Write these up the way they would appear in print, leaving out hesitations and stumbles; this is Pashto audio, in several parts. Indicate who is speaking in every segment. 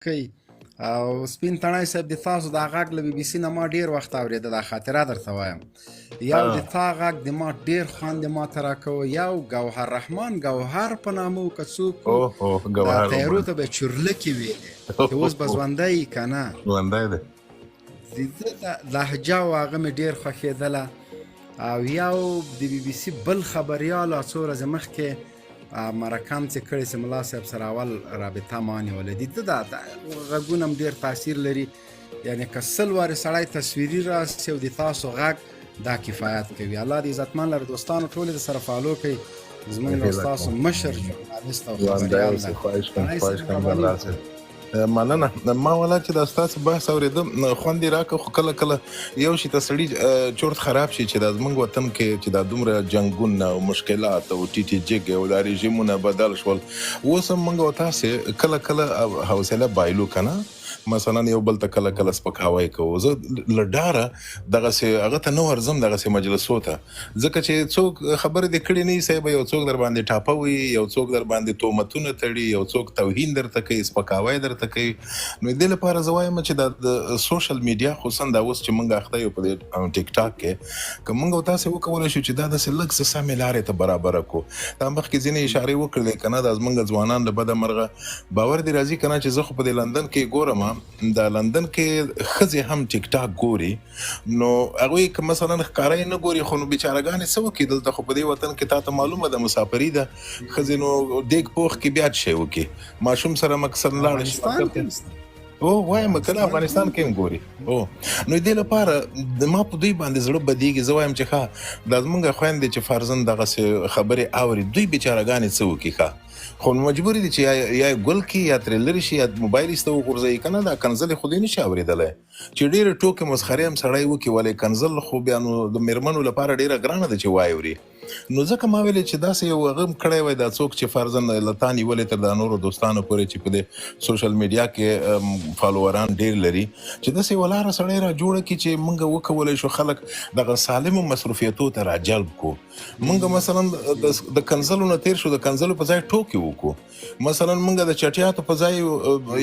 Speaker 1: کوي. او سپین تڼی صاحب د تاسو دا غږ له بي بي سي نه ما ډېر وخت اورېده، دا خاطره درته وایم. یو د تا غږ د ما ډېر خوند ما ته راکوه، یو ګوهر رحمان ګوهر په نامه و که څوک و، دا تیارو ته به یې چورلکې ویلې چې اوس به ژوندی که نه.
Speaker 2: ژوندی دی.
Speaker 1: د ده لهجه و هغه مې ډېر خوښېدله. او یو د بي بي سي بل خبریال څو ورځې مخکې مرکم چې کړی چې ملا صاحب سره اول رابطه ما نیولې دي، د ده غږونه هم ډېر تاثیر لري. یعنې که سل وارې سړی تصویري راسي او د تاسو غږ دا کفایت کوي. الله دې عزتمن لره دوستانو ټولې د سره فالو کوي. زمونږ او ستاسو مشر ژورنالست او خبریال دی.
Speaker 2: خواهش کوم مننه. ما ولا چې دا ستاسو بحث اورېدم خوند یې راکړ، خو کله کله یو شي ته سړي چورت خراب شي چې دا زموږ وطن کې چې دا دومره جنګونه او مشکلات او ټي ټي جګ او دا رژیمونه بدل شول، اوس هم موږ او تاسې کله کله حوصله بایلو که نه، مثلا یو بل ته کله کله سپکاوی کوو. زه له ډاره دغسې هغه ته نه ورځم، دغسې مجلسو ته، ځکه چې څوک خبرې دې کړې نه وي صاحب، یو څوک در باندې ټاپه وي، یو څوک در باندې تهمتونه تړي، یو څوک توهین درته کوي، سپکاوی درته کوي. نو دې لپاره زه وایم چې د سوشل میډیا خصوصا دا اوس چې موږ اخته یو په دې ټیک ټاک کې، که موږ او تاسې وکولی شو چې دا داسې لږ څه سمې لارې ته برابره کړو. دا مخکې ځینې اشارې وکړلې که نه، دا زموږ ځوانان له بده مرغه باور دې راځي که نه چې زه خو په دې لندن کې ګورم، دا لندن کې ښځې هم ټیک ټاک ګوري. نو هغوی که مثلا ښکاره یې نه ګوري، خو نو بیچارهګانې څه وکړي دلته، خو په دې وطن کې تا ته معلومه ده مسافري ده، ښځې نو دیګ پوخ کې بیا څه شی وکړي، ماشوم سره مقصد لاړه شي. او وایم که نه افغانستان کې هم ګوري. نو دې لپاره ما په دوی باندې زړه بدېږي. زه وایم چې ښه دا زموږ خویندې چې فرضاً دغسې خبرې اوري، دوی بیچارهګانې څه وکړي ښه، خو مجبوري دي چې یا ګل کې یا ترې لرې شي یا موبایل ایسته وغورځوي که نه، دا کنځل یې خو دوی نه شي اورېدلی چې ډېرې ټوکې مسخرې هم سړی وکړي، ولې کنځل خو بیا نو د مېرمنو لپاره ډېره ګرانه ده چې واوري. نو ځکه ما ویلې چې داسې یو هغه هم کړی وای، دا څوک چې فرضاً له تا نیولې تر دا نورو دوستانو پورې چې په دې سوشل میډیا کې فالووران ډېر لري، چې داسې یوه لاره سړی را جوړه کړي چې موږ وکولی شو خلک دغه سالمو مصروفیتو ته راجلب کړو. موږ مثلا د کنځلو نه تېر شو، د کنځلو په ځای ټوکې وکړو. مثلا موږ د چټیاتو په ځای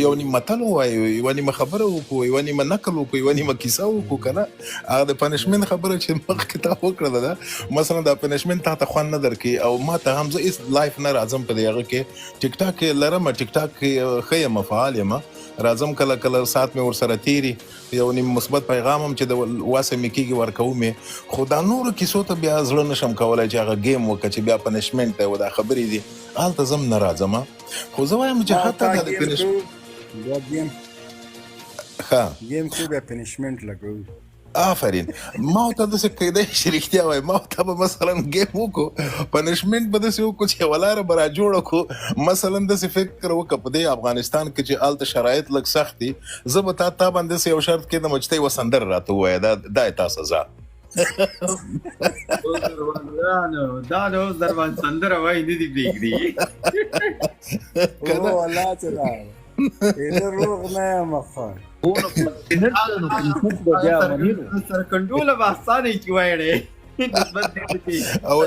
Speaker 2: یو نیمه متل ووایو، یوه نیمه خبره وکړو، یوه نیمه نقل وکړو، یوه نیمه کیسه وکړو که نه. هغه د پنشمنټ خبره چې مخکې تا وکړله ده، مثلا دا پنشمنټ تا ته خوند نه درکوي، او ما ته هم زه هېڅ لایف نه راځم په دې هغه کې. ټیک ټاک کې لرم، ټیک ټاک کې ښه یم، فعال یم، راځم کله کله ساعت مې ورسره تېري، یو نیم مثبت پیغام هم چې د واسه مې کېږي ورکوو مې. خو دا نورو کیسو ته بیا زړه نشم کولی چې هغه گیم وکړه چې بیا پنشمنټ دی و دا خبرې دي، هلته زه هم نه راځم. خو زه وایم چې حتی دا د
Speaker 1: گیم کو بیا پنشمنټ لګوو.
Speaker 2: آفرین. ما ته داسې کیدای شي رښتیا وایي، ما ته به مثلا ګیم وکړو، پنشمنټ به داسې وکړو چې یوه لاره به را جوړه کړو. مثلا داسې فکر وکړه په دې افغانستان کې چې هلته شرایط لږ سخت دي، زه به تا باندې داسې یو شرط کېدم چې ته یوه سندره راته ووایه، دا یې تا سزا.
Speaker 3: دا نو اوس در باندې سندره وایي نه دي پرېږدي.
Speaker 1: والله چې دا روغ نه یم خو
Speaker 3: سره کنټروله به اسانه چې وایړې.
Speaker 2: او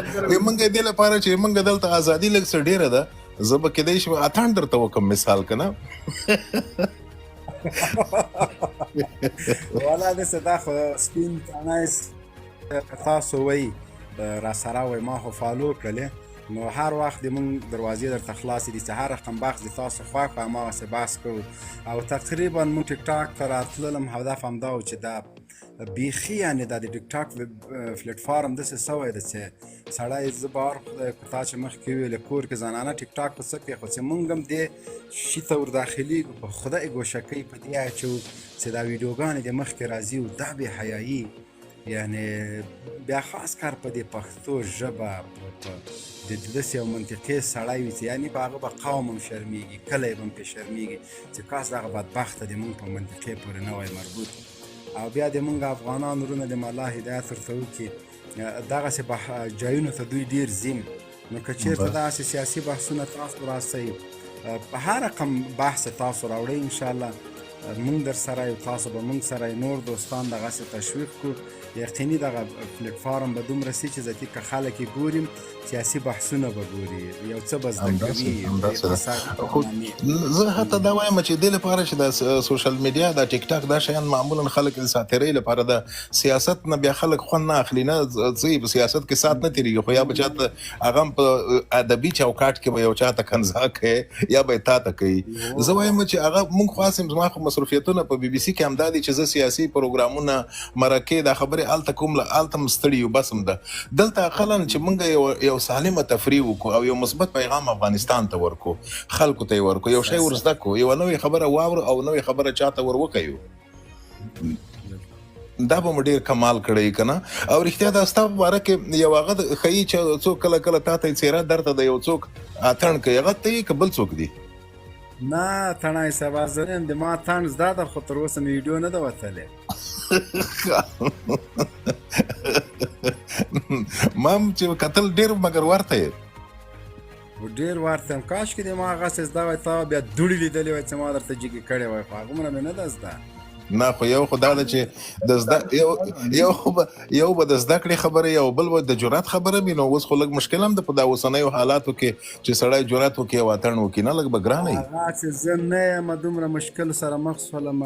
Speaker 2: موږ دې لپاره چې موږ دلته ازادي لږ څه ډېره ده، زه به کیدای شي اتڼ درته وکړم مثال که نه.
Speaker 1: والا داسې دا خو سپین تڼی تاسو وایي را سره وایي ما خو فالو کړلې، نو هر وخت د مونږ دروازې درته خلاصې دي چې هر رقم بحث د تاسو خوښ وي هماغسې بحث کوو. او تقریبا مونږ ټیک ټاک ته راتللم، هدف همدا و چې دا بیخي یعنې دا د ټیک ټاک پلیټفارم داسې سوی ده چې سړی زه بار خدای که تا چې مخکې ویلې کور کې زنانه ټیک ټاک په څه کوي، خو چې مونږ هم دې شي ته ورداخلېږو، په خدای ګوشه کوي په دې اچوو چې دا ویډیوګانې د مخکې راځي او دا بې حیایي، یعنې بیا خاص کار په دې پښتو ژبه د داسې یو منطقې سړی وي چې یعنې په هغه به قوم هم شرمېږي، کلی به هم پرې شرمېږي چې کاس دغه بدبخته د مونږ په منطقې پورې نه وای مربوط. او بیا د مونږ افغانان ورونه د الله هدایت ورته وکړي، دغسې ځایونو ته دوی ډېر ځي. نو که چېرته داسې سیاسي بحثونه تاسو راسئ، په هر رقم بحث تاسو راوړئ، انشاءالله مونږ در سره یو، تاسو به مونږ سره نور دوستان دغسې تشویق کړو یقیني دغه پلیټفارم به دومره سي چې ځکه که خلک یې ګوري سیاسي بحثونه به ګوري یو څه به زده کوي
Speaker 2: زه حتی دا وایم چې دې لپاره چې د سوشل میډیا د ټیک ټاک دا شیان معمولا خلک د ساتیرۍ لپاره د سیاست نه بیا خلک خوند نه اخلي نه ځي په سیاست کې سات نه تیریږي خو یا به چاته هغه په ادبي چوکاټ کې به یو چاته کنځا کوي یا به تا ته کوي زه وایم چې هغه مونږ خاصم زما خو مصروفیتونه په بي بي سي کې هم دا دي چې زه سیاسي پروګرامونه مرکې دا خبرې الته کوم الته مستړي یو بس هم ده دلته اقلا چې مونږ یو سالمه تفریح وکړو او یو مثبت پیغام افغانستان ته ورکو خلکو ته ورکو یو شی ورزده کو یو نوې خبره واورو او نوې خبره چاته ور وکړو دا به مو ډېر کمال کړی کنه او رښتیا دا ستا په باره کې یو هغه ښیي چې څوک کله کله تا ته څېره درته د یو څوک اتڼ کوي هغه ته یې که بل څوک دی
Speaker 1: نه تڼی صاحب زریم د ما تڼ زده ده خو تر اوسه مې ویډیو نه ده وتلی
Speaker 2: ما هم چې کتل ډېر مګر ورته یې
Speaker 1: ډېر ورته یم کاشکې د ما هغسې زده وای تا بیا دوړې لیدلې وای چې ما درته جګې کړې وای خو هغومره مې نه ده زده
Speaker 2: نه خو یو خو دا ده چې د زده یو به د زده کړې خبره یو بل به د جرات خبره وي نو اوس خو لږ مشکل هم ده په دا اوسنیو حالاتو کې چې سړی جرات وکړي او اتڼ وکړي نه لږ به ګرانه وي
Speaker 1: هغه چې زه نه یم دومره مشکل سره مخ شولم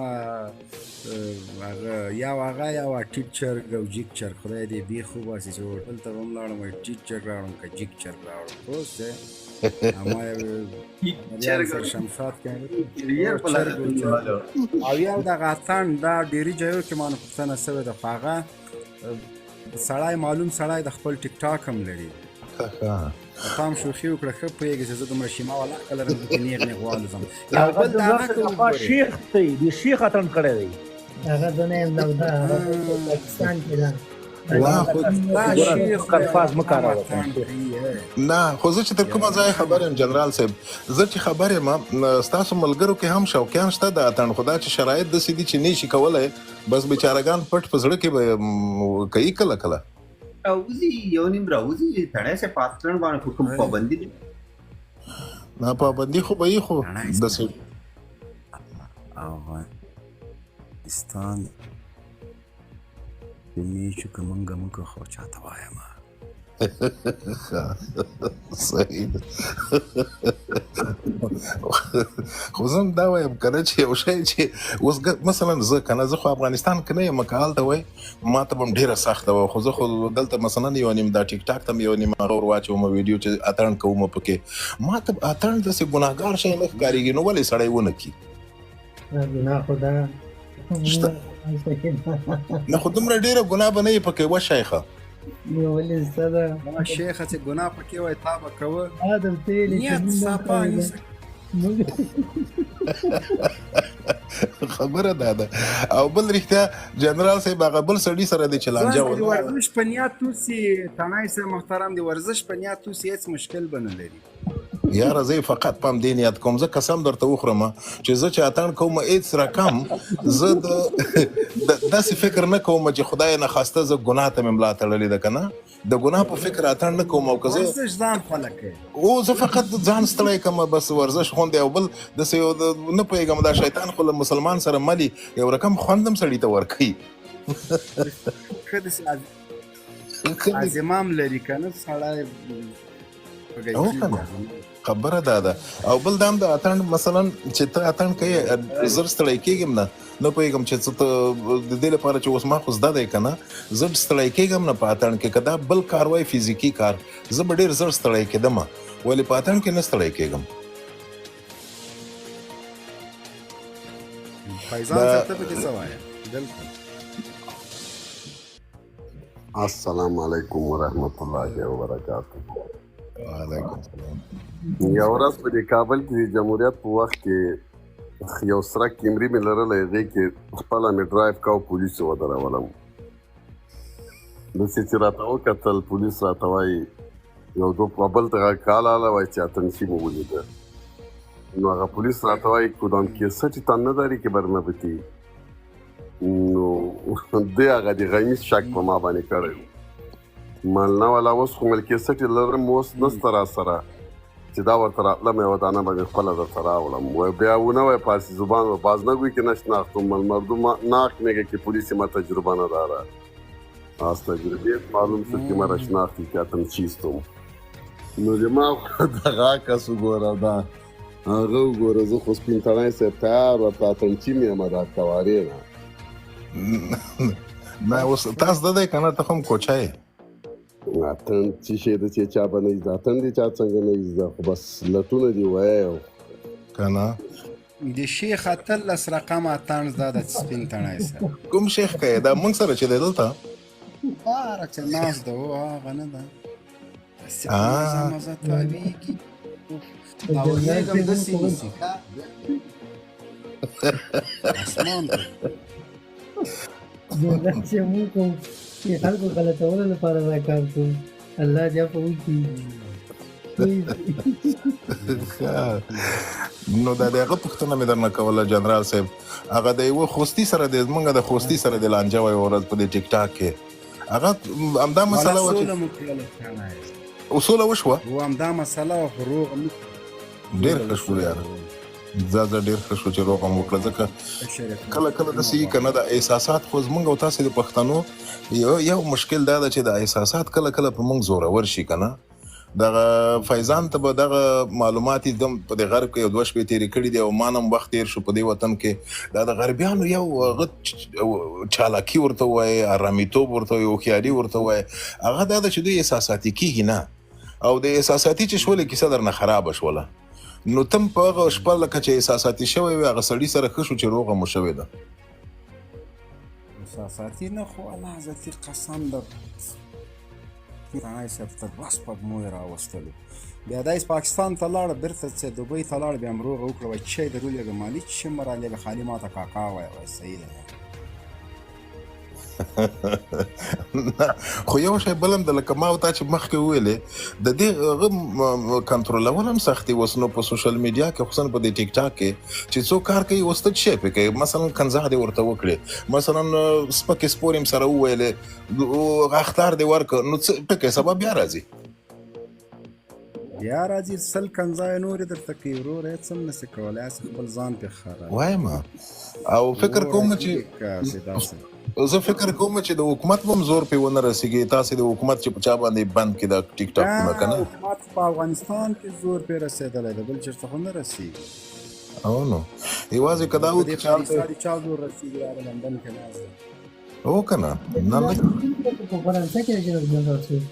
Speaker 1: هغه یو ټیټ چرګ او جیګ چرګ خدای دې بېخ وباسي چې هوټل ته به هم لاړم وایي ټیټ چرګ راوړم که جیګ چرګ راوړم پوه شوې اما سر شمشاد کې او یو دغه اتڼ دا ډېري ځایو کې ما نه پوښتنه سوې ده خو هغه سړی معلوم سړی د خپل ټیک ټاک هم لري تام شوخي وکړه ښه پوهېږي چې زه دومره شیما ولاکه لرم چې نیغ نیغ والوځم یو بل د هغه
Speaker 4: شیخ دی د شیخ اتڼ کړی دی
Speaker 5: هغه د نه یم دا پاکستان کې ده
Speaker 2: نه خو زه چې تر کومه ځای خبر یم جنرال صاحب زه چې خبر یم ستاسو ملګرو کې هم شوقیان شته د اتڼ خو دا چې شرایط داسې دي چې نه شي کولی بس بیچارهګان پټ په زړه کې به کوي کله کله
Speaker 3: راوځي یو نیم راوځي سړی چې په اتڼ باندې خو کوم پابندي دي
Speaker 2: نه پابندي خو به یې خو داسې
Speaker 1: افغانستان د میچو که مونږه خو چاته وایم
Speaker 2: صحیح ده خو زه هم دا وایم که نه چې یو شی چې اوس مثلا زه که نه زه خو افغانستان کې نه یم که هلته وای ما ته به هم ډېره سخته وه خو زه خو دلته مثلا یو نیم دا ټیک ټاک ته م یو نیم هغه ور واچوم ویډیو چې اتڼ کوم پکې ما ته اتڼ داسې ګناهګار شی نه ښکارېږي نو ولې سړی ونه کړي
Speaker 5: ګناه خو دا
Speaker 2: شته نه خو دومره ډېره ګناه به نه یې پکې وه شیخه
Speaker 5: ولې زده ده
Speaker 1: شیخه چې ګناه پکې وای تا به کوه
Speaker 5: ادم تیلې
Speaker 1: نیت صفا نیسه
Speaker 2: خبره دا ده او بل رښتیا جنرال صاحب هغه بل سړي سره دی چې لانجه
Speaker 1: د ورزش په نیت توسي تڼی صاحب محترم د ورزش په نیت توسي هېڅ مشکل به نه لري
Speaker 2: یاره زه فقط په همدې نیت کوم زه قسم درته وخورم چې زه چې اتڼ کوم هېڅ رقم زه داسې فکر نه کوم چې خدای نخواسته زه ګناه ته مې ملا تړلې ده که نه د ګناه په فکر اتڼ نه کوم او که زه
Speaker 1: ورزش ځان خوله کوي
Speaker 2: او زه فقط ځان ستړی کوم بس ورزش خوند او بل داسې یو نه پوهېږم دا شیطان خو له مسلمان سره ملي یو رقم خوند هم سړي ته ورکوي
Speaker 1: ښه داسې عزمام لري که نه سړی
Speaker 2: خبره دا ده او بل دام د اتڼ مثلا چې ته اتڼ کوې زر ستړی کېږم نه پوهېږم چې څه ته د دې لپاره چې اوس ما خو زده دی که نه زه ستړی کېږم نه په اتڼ کې که دا بل کار وای فزیکي کار زه به ډېر زر ستړی کېدم ولې په اتڼ کې نه ستړی کېږم
Speaker 1: فیضان صاحب ته پکې څه وایه دلته
Speaker 6: السلام علیکم ورحمت الله وبرکاته
Speaker 2: وعلیکم السلام
Speaker 6: یو ورځ په دې کابل کې د جمهوریت په وخت کې یو سره کیمرې مې لرله هغې کې خپله مې ډرایو کوه پولیسو ودرولم داسې چې راته وکتل پولیس راته وایي یو دوه بل ته غږ کالاله وایي چې اتنشي مو ولیده نو هغه پولیس راته وایي کدام کیسه چې تن نداری که برنبتی نو دی هغه د غمیز شک په ما باندې کړی مالنه والا اوس خو مل کیسه چې لرم اوس نسته را سره چې دا ورته راتلم یوه دانه به مې خپله درته راوړم وایي بیا ونه وایي فارسي زبان و باز نگوی که نشناختم المردم ناک میگه که پلیس ما تجربه نداره از تجربیت معلوم شد که مرا شناختی که اتم چیستم. نو د ما دغه کس وګوره دا هغه وګوره زه خو سپین تڼی صاحب تیار ورته اتم چي مې یم دا کوارې نه.
Speaker 2: نه اوس تاسو د دی که نه ته هم کوچه یې.
Speaker 6: اتن چې شی ده چې چا به نه زده، اتن دې چا څنګه نه زده، خو بس لټونه دې وایه
Speaker 2: که نه
Speaker 1: د شیخ اتلس رقم اتڼ زده د سپین تڼی صاحب.
Speaker 2: کوم شیخ که یې دا موږ سره چې دی دلته
Speaker 1: هغه چې ناست ده او هغه نه ده داسې په مزه مزه تاویږي او هېږم داسې نیسي اسمان ته
Speaker 5: دا چې موږ کوم چې خلکو غلطولو لپاره دا کار کوو، الله دې عفو وکړي.
Speaker 2: نو دا د هغه پوښتنه مې درنه کوله جنرال صاحب، هغه د یوه خوستي سره د زمونږ د خوستي سره د لانجه وه یوه ورځ په دې ټیک ټاک کې، هغه همدا مسله وه
Speaker 1: سوله
Speaker 2: چې
Speaker 1: مو کړله تڼی
Speaker 2: اصوله وشوه.
Speaker 1: و همدا مسله وه خو روغه مو
Speaker 2: ډېر ښه شو یاره، زه ډېر ښه شو چې روغه مو وکړه، ځکه کله کله داسې وي که نه د احساسات خو زمونږ او تاسې د پښتنو یو مشکل دا ده چې د احساسات کله کله په موږ زورور شي که نه. دغه فیضان ته به دغه معلومات یې دم په دې غرب کې یو دوه شپې تېرې کړي دي او ما نه هم وخت تېر شو په دې وطن کې. دا د غربیانو یو هغه چالاکي ورته ووایي، ارامېتوب ورته وایي، هوښیاري ورته وایي، هغه دا ده چې دوی احساساتي کېږي نه، او د احساساتي چې شولې کیسه درنه خرابه شوله. نو تم په هغه شپه لکه چې احساساتي شوی وي هغه سړي سره ښه شو چې روغه مو شوې ده.
Speaker 1: احساساتي نه خو الله حضرتي قسم در تڼی صاحب ته دوه سپږمو یې راوستلو، بیا دی پاکستان ته لاړه، بېرته چې دوبۍ ته لاړه، بیا هم روغه وکړه، وایي چای درولېږه مالي چې مه رالېږه، خالي ما ته کاکا وایه، وایي صحیح ده.
Speaker 2: خو یو شی بل هم ده، لکه ما او تا چې مخکې وویلې د دې هغه کنټرولول هم سخت دي اوس نو په سوشل میډیا کې، خصوصا په دې ټیک ټاک کې چې څوک کار کوي اوس ته څه شی پرې کوي. مثلا کنځا دې ورته وکړې، مثلا سپکې سپورې هم سره وویلې، اخطار دې ورکړه، نو څه پرې کوي، سبا بیا راځي
Speaker 1: بیا راځي سل کنځای نورې درته کوي، وروره یې څه هم نسي کولی، هسې خپل ځان پرې خرابوي.
Speaker 2: وایم او فکر کوم چې زه فکر کوم چې د حکومت هم زور پې ونه رسېږي، تاسې د حکومت چې په چا باندې بند کړي دا ټیک ټاکونه که نه.
Speaker 1: حکومت په افغانستان کې زور پرې رسېدلی ده، بل چېرته خو نه رسېږي.
Speaker 2: او نو یوازې که دا
Speaker 1: په
Speaker 2: وکړي
Speaker 1: دې
Speaker 2: چې هلته
Speaker 1: پاکستان چا زور رسېږي، هغه لندن کې ناست دی.
Speaker 2: هو که نه
Speaker 5: په فرانسه کې جنرال جنرال صاحب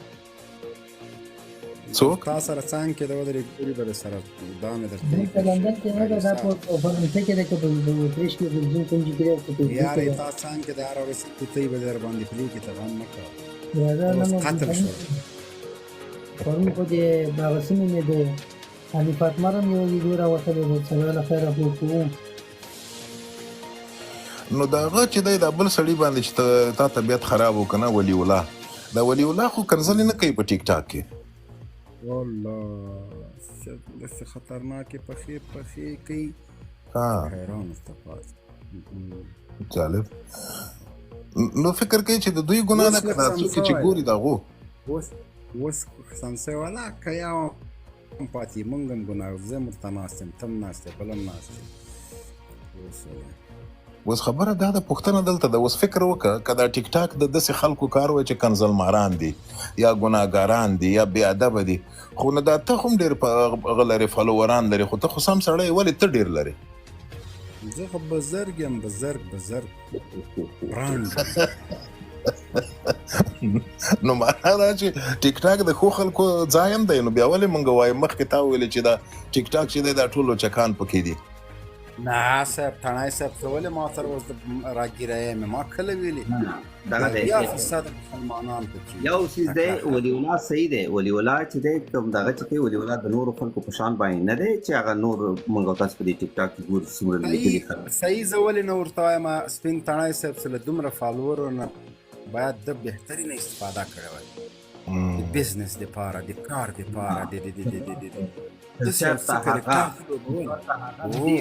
Speaker 2: څوک
Speaker 1: تا سره څنګ کې د ودرې ګوري به درسره دا مې درته
Speaker 5: په لندن کې نه ده، دا په فرانسه کې ده، که په اتریش کې بلجیم کوم ځای کې ده، په بلجیم
Speaker 1: یاره
Speaker 5: کې
Speaker 1: تا څنګ کې د هر ورځ کوتۍ به در باندې پرېږدي، ته غم مه کوه،
Speaker 5: ده. دا
Speaker 1: اوس
Speaker 5: نه
Speaker 1: قتل شو.
Speaker 5: پرون خو د دغه سیمې مې د حاجي فاطمه هم یو ویډیو راوتلی ده، څلور له خیره خو کوو.
Speaker 2: نو د هغه چې دی دا بل سړي باندې چې تا طبیعت خراب و که نه، ولی الله، دا ولی الله خو کنځلې نه کوي په ټیک ټاک کې.
Speaker 1: والله داسې خطرناکې پخې کوي، حیران ورته پاتې.
Speaker 2: جالب. نو فکر کوي چې د دوی ګناه ده که دا څوک چې ګوري د هغو
Speaker 1: اوس سمسوي ولا که یا هم پاتې، موږ هم ګناه، زه هم ورته ناست یم، ته هم ناست یې، بل هم ناست یې.
Speaker 2: اوس خبره دا ده، پوښتنه دلته ده، اوس فکر وکړه که دا ټیک ټاک د داسې خلکو کار وای چې کنځلماران دي یا ګناهګاران دي یا بې ادبه دي، خو نه دا ته خو هم ډېر په هغه لرې فالووران لري، خو ته خو سم سړی ولې ته ډېر لرې؟
Speaker 1: زه خو بزرګ یم، بزرګ برانډ.
Speaker 2: نو معنا دا چې ټیک ټاک د ښو خلکو ځای هم دی، نو بیا ولې موږ وایو مخکې تا وویلې چې دا ټیک ټاک چې دی دا ټولو چکان پکې دي.
Speaker 1: نه صاحب تڼی صاحب ته ولې ما سره اوس راګیره یم، ما کله ویلې
Speaker 3: دغه دی
Speaker 1: 80% مسلمانان پکې
Speaker 3: یو څیز دی، ولی الله صحیح دی، ولی الله چې دی کوم دغه چې کوي، ولی الله د نورو خلکو په شان باندې نه دی چې هغه نور موږ او تاسو په دې ټیک ټاک کې ګورو څومره لیکلي خلک.
Speaker 1: صحیح زه ولې نه ورته وایم، سپین تڼی صاحب سره دومره فالوورو نه باید د بهترینه استفاده کړې وای، د بزنس دپاره، د کار دپاره،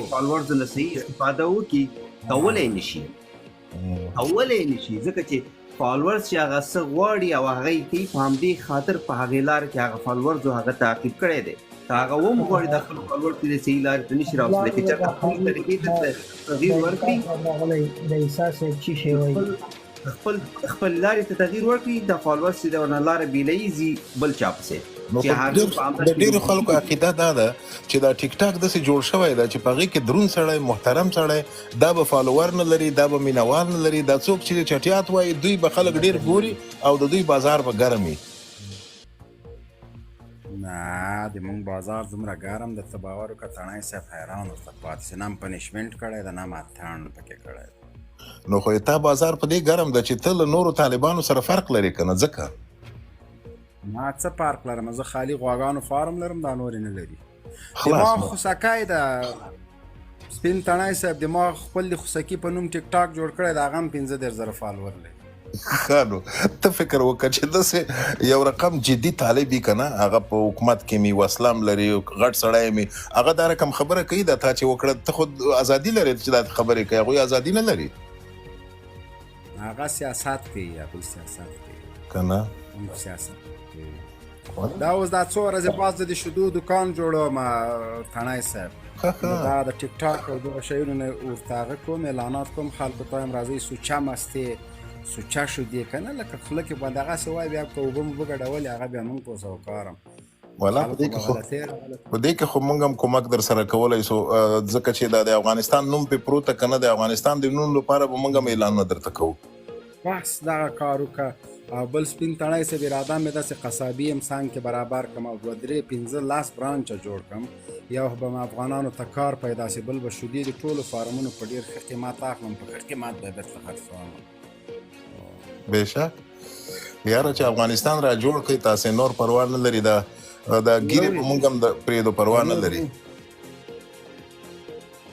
Speaker 3: فالوورز نه صحیح استفاده وکړي، کولی نشي ځکه چې فالوورز چې هغه څه غواړي او هغه یې کوي، په همدې خاطر په هغې لارې کې هغه فالوورزو هغه تعقیب کړی دی. که هغه هم غواړي د خپل فالوور کې د صحیح لارې ته نشي راوستلی، که چېرته خپلې طریقې ته تغییر ورکړي.
Speaker 5: د عیسی صاحب چې شی وایي
Speaker 3: خپل لارې ته تغییر ورکړي د فالوورز چې د ونه لارې بیلایزي بل چا پسې
Speaker 2: نو د ډیرو خلکو عقیده دا ده چې دا ټیک ټاک داسې جوړ شوی ده چې په هغې کې دروند سړی محترم سړی دا به فالوور نه لري دا به مینوال نه لري دا څوک چې چټیات وایي دوی به خلک ډیر ګوري او د دوی بازار به ګرم وي
Speaker 1: نه د مونږ بازار دومره ګرم د ته باور وکړه تڼۍ صاحب حیران ورته پاتې شي نه هم پنشمنټ کړی ده نه هم اتڼ پکې کړی ده
Speaker 2: نو خو تا بازار په دې ګرم ده چې ته له نورو طالبانو سره فرق لري که نه ځکه
Speaker 1: ما څه پارک لرم زه خالي غواګانو فارم لرم دا نورې نه لري
Speaker 2: خلاص
Speaker 1: دماغ خوسکی ده سپین تڼۍ صاحب دماغ خپل د خوسکي په نوم ټیک ټاک جوړ کړی د هغه هم 15,000 فالوور لري
Speaker 2: ښه نو ته فکر وکړه چې داسې یو رقم جدي طالب وي که نه هغه په حکومت کې مې وسله هم لري غټ سړی مې هغه دا رقم خبره کوي دا تا چې وکړه ته خو ازادي لري چې دا خبرې کوي هغوی ازادي نه لري
Speaker 1: هغه سیاست کوي هغوی سیاست کوي
Speaker 2: که نه
Speaker 1: هم سیاست کوي دا اوس دا څو ورځې بعد زه د شیدو دکان جوړوم تڼۍ صاحب دا د ټیک ټاک او دغه شیانو نه ورته هغه کوم اعلانات کوم خلکو ته هم راځئ سوچه مستې سوچه شیدې که نه لکه خوله کې باندې هغسې وایي بیا که اوبه مو وګډولې هغه بیا موږ په سوکارم
Speaker 2: والا په دې کې خو موږ هم کومک در سره کولی سو ځکه چې دا د افغانستان نوم پې پروت که نه د افغانستان د نوم لپاره به موږ هم اعلانونه درته کوو
Speaker 1: بس دغه کار وکړه او بل سپین تڼۍ صاحب اراده مې داسې قصابي امسان کې برابر کړم او 2 3 15 لاس برانچه جوړ کړم یو به م افغانانو ته کار پیدا سي بل به شیدې د ټولو فارمونو په ډېر ښه قیمت اخلم په ښه قیمت به یې درته خرڅوم
Speaker 2: بېشک یاره چې افغانستان را جوړ کړئ تاسې نور پروا نه لري دا ګیرې په موږ هم د پرېږدو پروا نه لري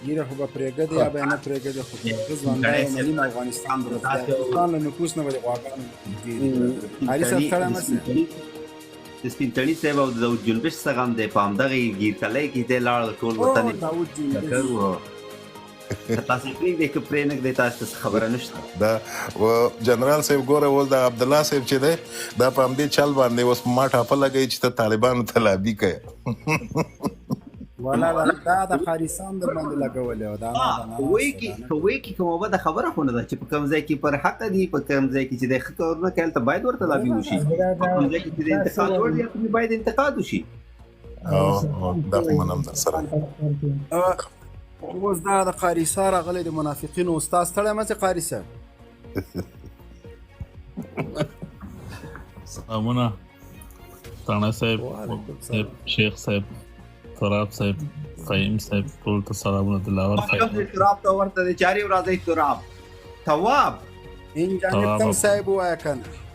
Speaker 1: ګیره خو به پرېږدي یا به یې نه پرېږدي خو زه ژوندی یم نیم افغانستان به د افغانستان له نفوس نه به د غواګانو ګیري علي صاحب ستړی مه سې
Speaker 3: د سپین تڼي صاحب او د داود جلبش څخه هم دی په همدغې ګیرکلۍ کې دی لاړل ټول وطن یې
Speaker 1: داود جلبش
Speaker 3: ټکر و تاسې پرېږدئ که پرې نه ږدئ تاسو ته خبره نشته
Speaker 2: دا جنرال صاحب ګوره اوس د عبدالله صاحب چې دی دا په همدې چل باندې اوس ما ټاپه لګوي چې ته طالبانو ته لابي کوې
Speaker 1: والا دا د خارستان در باندې لګولې وه دا
Speaker 3: وایي کې کومه بده خبره خو نه ده چې په کوم ځای کې پر حق دي په کوم ځای کې چې دی ښه کارونه کوي هلته باید ورته لابي وشي په کوم ځای کې چې د انتقاد وړ دي هلته باید انتقاد وشي
Speaker 2: دا خو منم در سره
Speaker 1: اوس دا د قاري صاحب راغلی د منافقینو استاد ستړی مه سې قاري صاحب
Speaker 7: سلامونه تڼۍ صاحب شیخ صاحب تراب صاحب فهیم صاحب ټول ته سلامونه دلاور
Speaker 3: صاحب تراب ته ورته دی چارې ورځې تراب تواب
Speaker 1: این جانب تم صاحب ووایه که نه